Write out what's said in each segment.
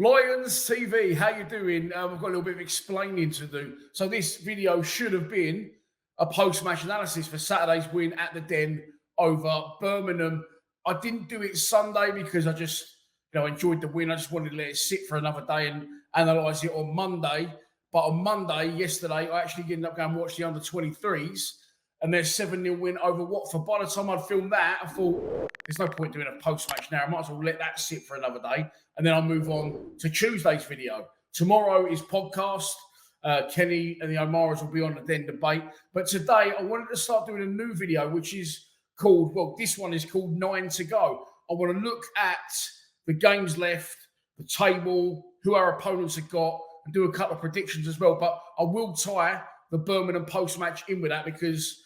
Lions TV, how you doing? I've got a little bit of explaining to do. So this video should have been a post-match analysis for Saturday's win at the Den over Birmingham. I didn't do it Sunday because I just, enjoyed the win. I just wanted to let it sit for another day and analyse it on Monday. But on Monday, yesterday, I actually ended up going and watch the under-23s and their 7-0 win over Watford. By the time I'd filmed that, I thought, there's no point doing a post-match now. I might as well let that sit for another day. And then I'll move on to Tuesday's video. Tomorrow is podcast. Kenny and the O'Maras will be on the Den debate. But today, I wanted to start doing a new video, which is called, this one is called 9 to Go. I want to look at the games left, the table, who our opponents have got, and do a couple of predictions as well. But I will tie the Birmingham post-match in with that because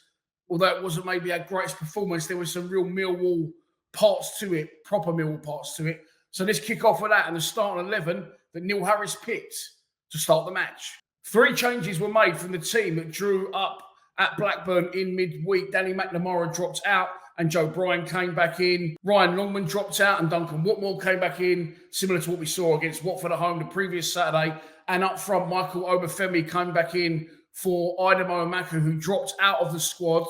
although it wasn't maybe our greatest performance, there was some real Millwall parts to it, proper Millwall parts to it. So let's kick off with that and the starting 11 that Neil Harris picked to start the match. 3 changes were made from the team that drew up at Blackburn in midweek. Danny McNamara dropped out and Joe Bryan came back in. Ryan Longman dropped out and Duncan Watmore came back in, similar to what we saw against Watford at home the previous Saturday. And up front, Michael Obafemi came back in for Idemo Amaka, who dropped out of the squad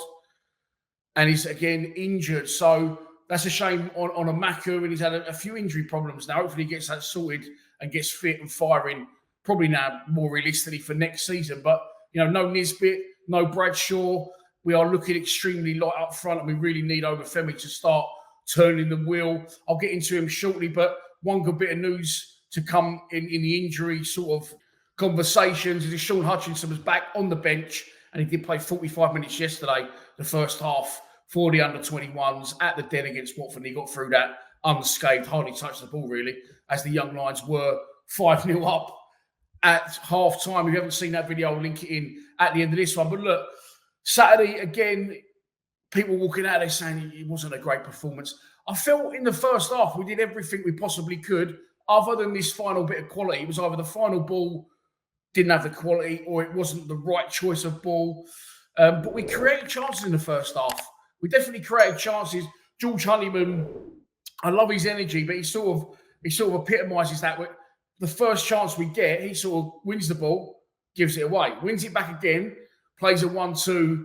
and is again injured. So that's a shame on Amaka, and he's had a few injury problems now. Hopefully he gets that sorted and gets fit and firing, probably now more realistically for next season. But, no Nisbet, no Bradshaw. We are looking extremely light up front, and we really need Obafemi to start turning the wheel. I'll get into him shortly, but one good bit of news to come in the injury sort of conversations is Sean Hutchinson was back on the bench, and he did play 45 minutes yesterday, the first half, for the under-21s at the Den against Watford. And he got through that unscathed, hardly touched the ball really, as the Young Lions were 5-0 up at half-time. If you haven't seen that video, I'll link it in at the end of this one. But look, Saturday, again, people walking out there saying it wasn't a great performance. I felt in the first half we did everything we possibly could, other than this final bit of quality. It was either the final ball didn't have the quality or it wasn't the right choice of ball. But we created chances in the first half. We definitely created chances. George Honeyman, I love his energy, but he sort of epitomises that. The first chance we get, he sort of wins the ball, gives it away, wins it back again, plays a 1-2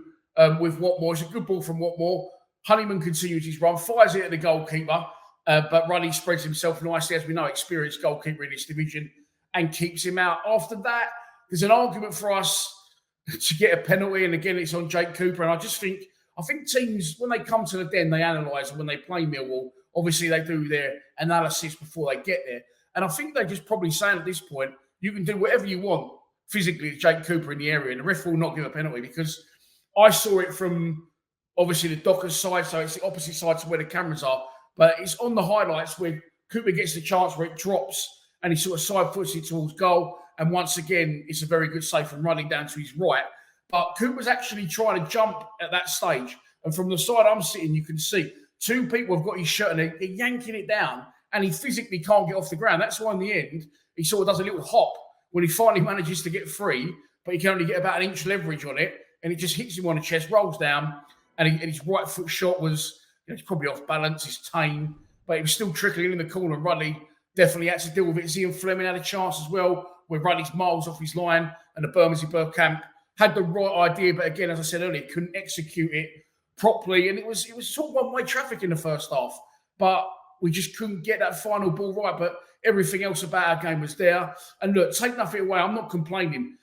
with Watmore. It's a good ball from Watmore. Honeyman continues his run, fires it at the goalkeeper, but Ruddy spreads himself nicely, as we know, experienced goalkeeper in this division, and keeps him out. After that, there's an argument for us to get a penalty, and again, it's on Jake Cooper. And I think teams, when they come to the Den, they analyse, and when they play Millwall, obviously they do their analysis before they get there. And I think they're just probably saying at this point, you can do whatever you want physically with Jake Cooper in the area, and the ref will not give a penalty, because I saw it from obviously the Dockers side, so it's the opposite side to where the cameras are, but it's on the highlights where Cooper gets the chance where it drops and he sort of side foots it towards goal. And once again, it's a very good save from running down to his right. But Cooper's actually trying to jump at that stage. And from the side I'm sitting, you can see 2 people have got his shirt and they're yanking it down, and he physically can't get off the ground. That's why in the end, he sort of does a little hop when he finally manages to get free, but he can only get about an inch leverage on it, and it just hits him on the chest, rolls down, and his right foot shot was, it's probably off balance, it's tame, but it was still trickling in the corner. Ruddy definitely had to deal with it. Zian Fleming had a chance as well, where Ruddy's miles off his line, and the Bermondsey Bergkamp had the right idea, but again, as I said earlier, couldn't execute it properly, and it was sort of one-way traffic in the first half, but we just couldn't get that final ball right. But everything else about our game was there. And look, take nothing away, I'm not complaining.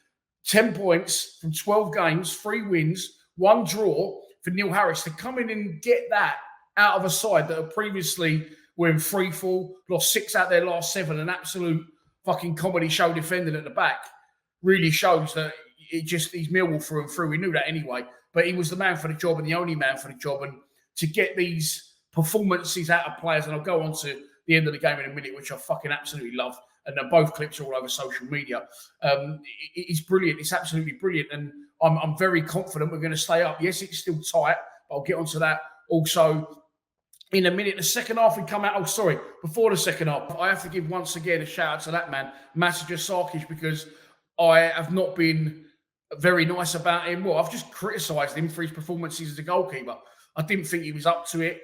10 points from 12 games, 3 wins, 1 draw for Neil Harris to come in and get that out of a side that previously were in free fall, lost 6 out their last 7, an absolute fucking comedy show defending at the back, really shows that he's Millwall through and through. We knew that anyway, but he was the man for the job and the only man for the job. And to get these performances out of players, and I'll go on to the end of the game in a minute, which I fucking absolutely love, and both clips are all over social media. It's brilliant. It's absolutely brilliant, and I'm very confident we're going to stay up. Yes, it's still tight, but I'll get onto that also in a minute. The second half, we come out. Oh, sorry. Before the second half, I have to give once again a shout out to that man, Masaja Sarkic, because I have not been very nice about him. Well, I've just criticised him for his performances as a goalkeeper. I didn't think he was up to it.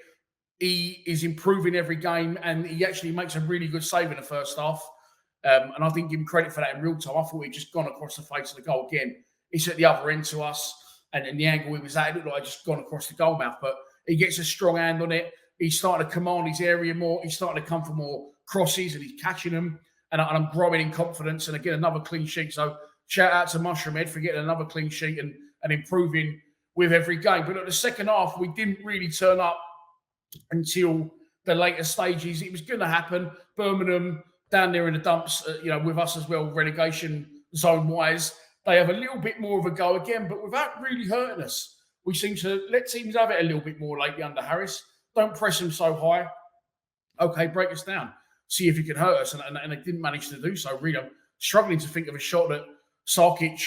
He is improving every game, and he actually makes a really good save in the first half. And I didn't give him credit for that in real time. I thought he'd just gone across the face of the goal again. It's at the other end to us, and the angle he was at, it looked like I'd just gone across the goal mouth. But he gets a strong hand on it. He's starting to command his area more. He's starting to come for more crosses, and he's catching them. And I'm growing in confidence. And again, another clean sheet. So shout out to Mushroomhead for getting another clean sheet and improving with every game. But at the second half, we didn't really turn up until the later stages. It was going to happen. Birmingham down there in the dumps, with us as well, relegation zone wise, they have a little bit more of a go again, but without really hurting us. We seem to let teams have it a little bit more lately under Harris. Don't press them so high. Okay, break us down. See if you can hurt us. And they didn't manage to do so. Really, I'm struggling to think of a shot that Sarkic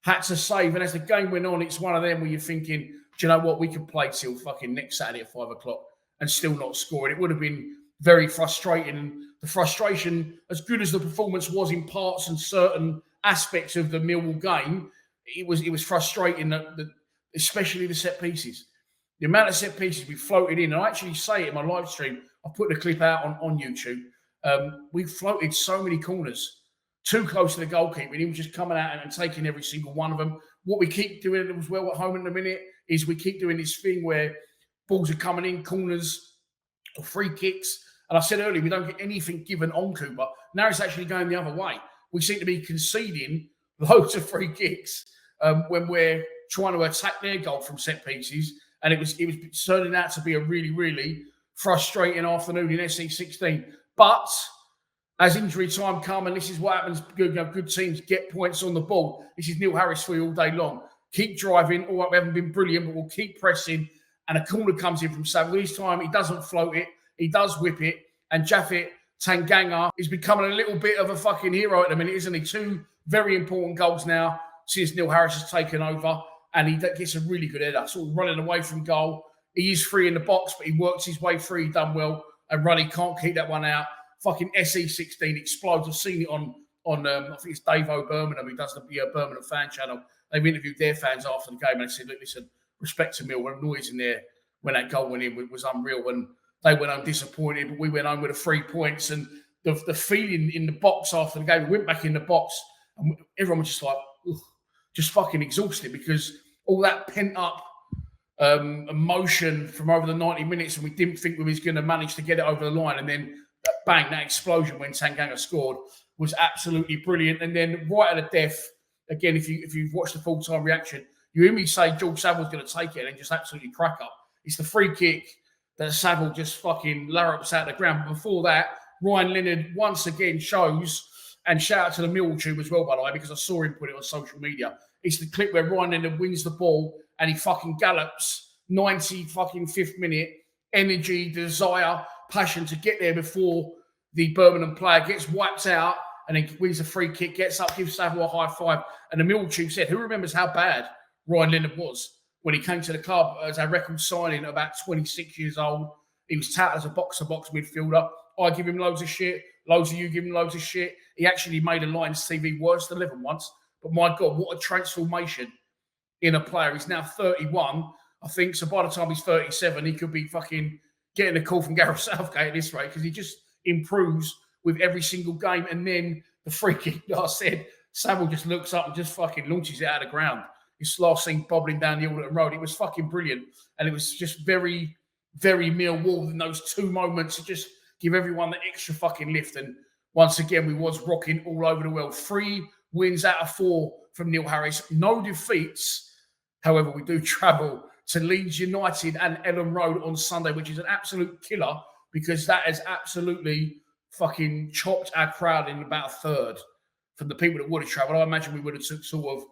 had to save. And as the game went on, it's one of them where you're thinking, do you know what? We could play till fucking next Saturday at 5 o'clock and still not score. And it would have been very frustrating. And the frustration, as good as the performance was in parts and certain aspects of the Millwall game, it was frustrating, that especially the set pieces. The amount of set pieces we floated in, and I actually say it in my live stream, I put the clip out on YouTube. We floated so many corners too close to the goalkeeper, and he was just coming out and taking every single one of them. What we keep doing as well at home in a minute is we keep doing this thing where balls are coming in, corners or free kicks. And I said earlier, we don't get anything given on Cooper. Now it's actually going the other way. We seem to be conceding loads of free kicks when we're trying to attack their goal from set pieces. And it was turning out to be a really, really frustrating afternoon in SE16. But as injury time come, and this is what happens, good teams get points on the ball. This is Neil Harris for you all day long. Keep driving. All right, we haven't been brilliant, but we'll keep pressing. And a corner comes in from Saville. This time, he doesn't float it. He does whip it. And Japhet Tanganga is becoming a little bit of a fucking hero at the minute, isn't he? 2 very important goals now since Neil Harris has taken over. And he gets a really good header, sort of running away from goal. He is free in the box, but he works his way free, done well. And Ruddy can't keep that one out. Fucking SE16 explodes. I've seen it on I think it's Dave Birmingham, who does the Birmingham fan channel. They've interviewed their fans after the game, and they said, look, listen, respect to Mill, the noise in there when that goal went in was unreal. And they went home disappointed, but we went home with the 3 points. And the feeling in the box after the game, we went back in the box, and everyone was just like, just fucking exhausted, because all that pent up emotion from over the 90 minutes, and we didn't think we was going to manage to get it over the line. And then bang, that explosion when Tanganga scored was absolutely brilliant. And then right at the death, again, if you've watched the full-time reaction, you hear me say George Saville's going to take it and just absolutely crack up. It's the free kick that Saville just fucking larrups out of the ground. But before that, Ryan Leonard once again shows, and shout out to the Millwall tube as well, by the way, because I saw him put it on social media. It's the clip where Ryan Leonard wins the ball and he fucking gallops 95th minute, energy, desire, passion to get there before the Birmingham player gets wiped out, and then wins a free kick, gets up, gives Saville a high five. And the Millwall tube said, who remembers how bad Ryan Leonard was when he came to the club as a record signing at about 26 years old? He was touted as a box-to-box midfielder. I give him loads of shit. Loads of you give him loads of shit. He actually made a Lions TV worst 11 once. But my God, what a transformation in a player. He's now 31, I think. So by the time he's 37, he could be fucking getting a call from Gareth Southgate at this rate, because he just improves with every single game. And then the free kick that I said, Saville just looks up and just fucking launches it out of the ground. His last seen bobbling down the Alderton Road. It was fucking brilliant. And it was just very, very Millwall in those 2 moments to just give everyone the extra fucking lift. And once again, we was rocking all over the world. 3 wins out of 4 from Neil Harris. No defeats. However, we do travel to Leeds United and Ellen Road on Sunday, which is an absolute killer, because that has absolutely fucking chopped our crowd in about a third from the people that would have travelled. I imagine we would have took sort of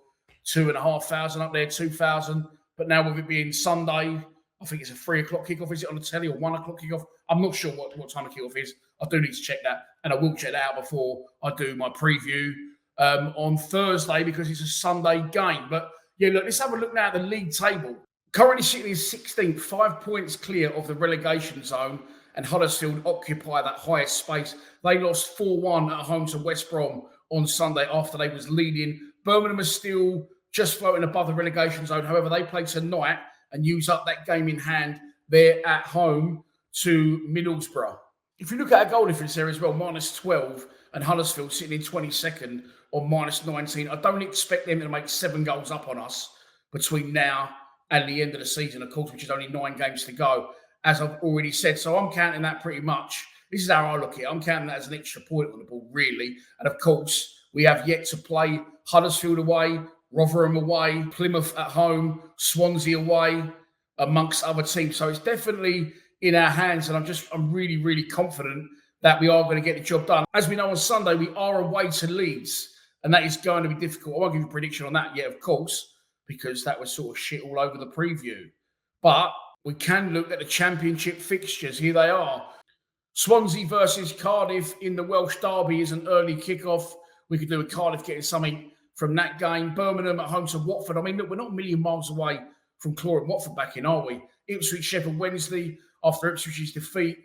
2,500 up there, 2,000. But now with it being Sunday, I think it's a 3 o'clock kickoff. Is it on the telly, or 1 o'clock kickoff? I'm not sure what time the kickoff is. I do need to check that, and I will check that out before I do my preview on Thursday, because it's a Sunday game. But yeah, look, let's have a look now at the league table. Currently sitting in 16th, 5 points clear of the relegation zone, and Huddersfield occupy that highest space. They lost 4-1 at home to West Brom on Sunday after they was leading. Birmingham is still just floating above the relegation zone. However, they play tonight and use up that game in hand. They're at home to Middlesbrough. If you look at our goal difference there as well, -12, and Huddersfield sitting in 22nd on -19. I don't expect them to make 7 goals up on us between now and the end of the season, of course, which is only 9 games to go, as I've already said. So I'm counting that pretty much. This is how I look at it. I'm counting that as an extra point on the ball, really. And of course, we have yet to play Huddersfield away, Rotherham away, Plymouth at home, Swansea away, amongst other teams. So it's definitely in our hands. And I'm really, really confident that we are going to get the job done. As we know, on Sunday, we are away to Leeds, and that is going to be difficult. I won't give you a prediction on that yet, of course, because that was sort of shit all over the preview. But we can look at the Championship fixtures. Here they are. Swansea versus Cardiff in the Welsh Derby is an early kickoff. We could do with Cardiff getting something from that game. Birmingham at home to Watford. I mean, look, we're not a million miles away from clawing Watford back in, are we? Ipswich, Sheffield Wednesday, after Ipswich's defeat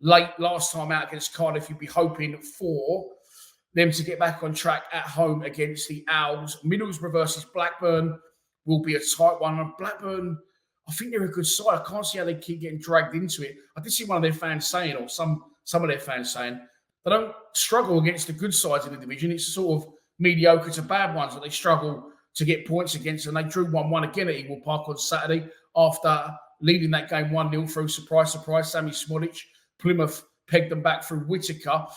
late last time out against Cardiff, you'd be hoping for them to get back on track at home against the Owls. Middlesbrough versus Blackburn will be a tight one. And Blackburn, I think they're a good side. I can't see how they keep getting dragged into it. I did see one of their fans saying, or some of their fans saying, they don't struggle against the good sides in the division. It's sort of mediocre to bad ones that they struggle to get points against. And they drew 1-1 again at Eagle Park on Saturday after leading that game 1-0 through, surprise, Sammy Smodic. Plymouth pegged them back through Whittaker.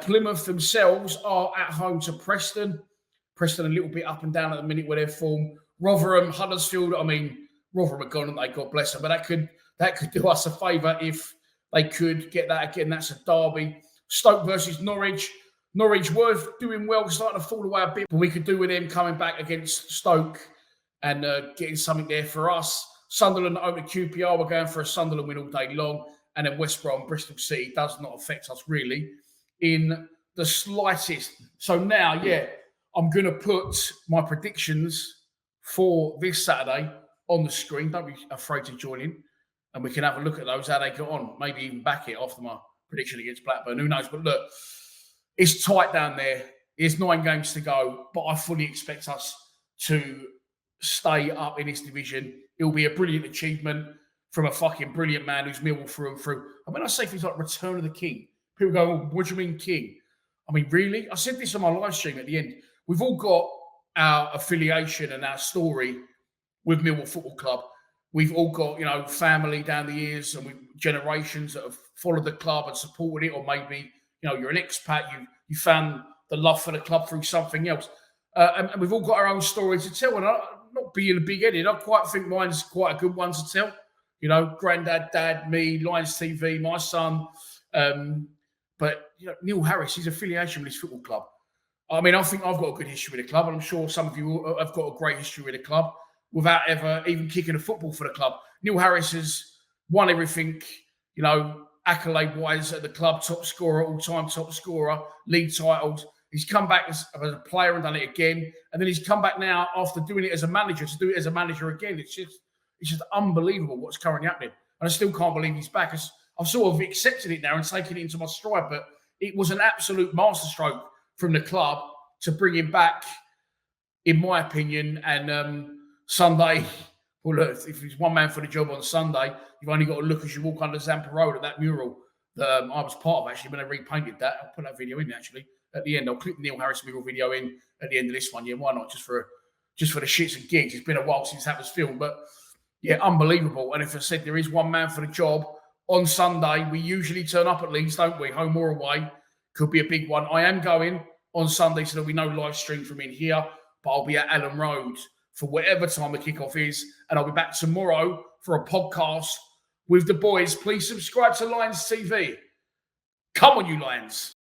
Plymouth themselves are at home to Preston. Preston a little bit up and down at the minute with their form. Rotherham, Huddersfield, I mean, Rotherham are gone, and they, God bless them, but that could do us a favour if they could get that again. That's a derby. Stoke versus Norwich. Norwich were doing well, starting to fall away a bit, but we could do with them coming back against Stoke and getting something there for us. Sunderland over QPR, we're going for a Sunderland win all day long. And then West Brom, Bristol City does not affect us really in the slightest. So now, I'm going to put my predictions for this Saturday on the screen. Don't be afraid to join in, and we can have a look at those, how they got on. Maybe even back it after my prediction against Blackburn. Who knows? But look, it's tight down there. There's 9 games to go, but I fully expect us to stay up in this division. It'll be a brilliant achievement from a fucking brilliant man who's Millwall through and through. And when I say things like Return of the King, people go, oh, what do you mean King? I mean, really? I said this on my live stream at the end. We've all got our affiliation and our story with Millwall Football Club. We've all got, family down the years and generations that have followed the club and supported it, or maybe, you're an expat, you found the love for the club through something else. And we've all got our own story to tell. And I'm not being a big-headed, I quite think mine's quite a good one to tell. Granddad, dad, me, Lions TV, my son. But Neil Harris, his affiliation with his football club. I mean, I think I've got a good history with the club, and I'm sure some of you have got a great history with the club without ever even kicking a football for the club. Neil Harris has won everything, accolade-wise at the club, top scorer, all-time top scorer, league titles. He's come back as a player and done it again, and then he's come back now after doing it as a manager to do it as a manager again. It's just unbelievable what's currently happening. And I still can't believe he's back. I've sort of accepted it now and taken it into my stride, but it was an absolute masterstroke from the club to bring him back, in my opinion. And Sunday, well, look, if he's one man for the job on Sunday, you've only got to look as you walk under Zampa Road at that mural that I was part of, actually, when they repainted that. I'll put that video in, actually, at the end. I'll clip the Neil Harris mural video in at the end of this one. Yeah, why not? Just for the shits and gigs. It's been a while since that was filmed, but yeah, unbelievable. And if I said there is one man for the job on Sunday, we usually turn up at Leeds, don't we? Home or away. Could be a big one. I am going on Sunday, so there'll be no live stream from in here, but I'll be at Allen Road for whatever time the kickoff is. And I'll be back tomorrow for a podcast with the boys. Please subscribe to Lions TV. Come on, you Lions.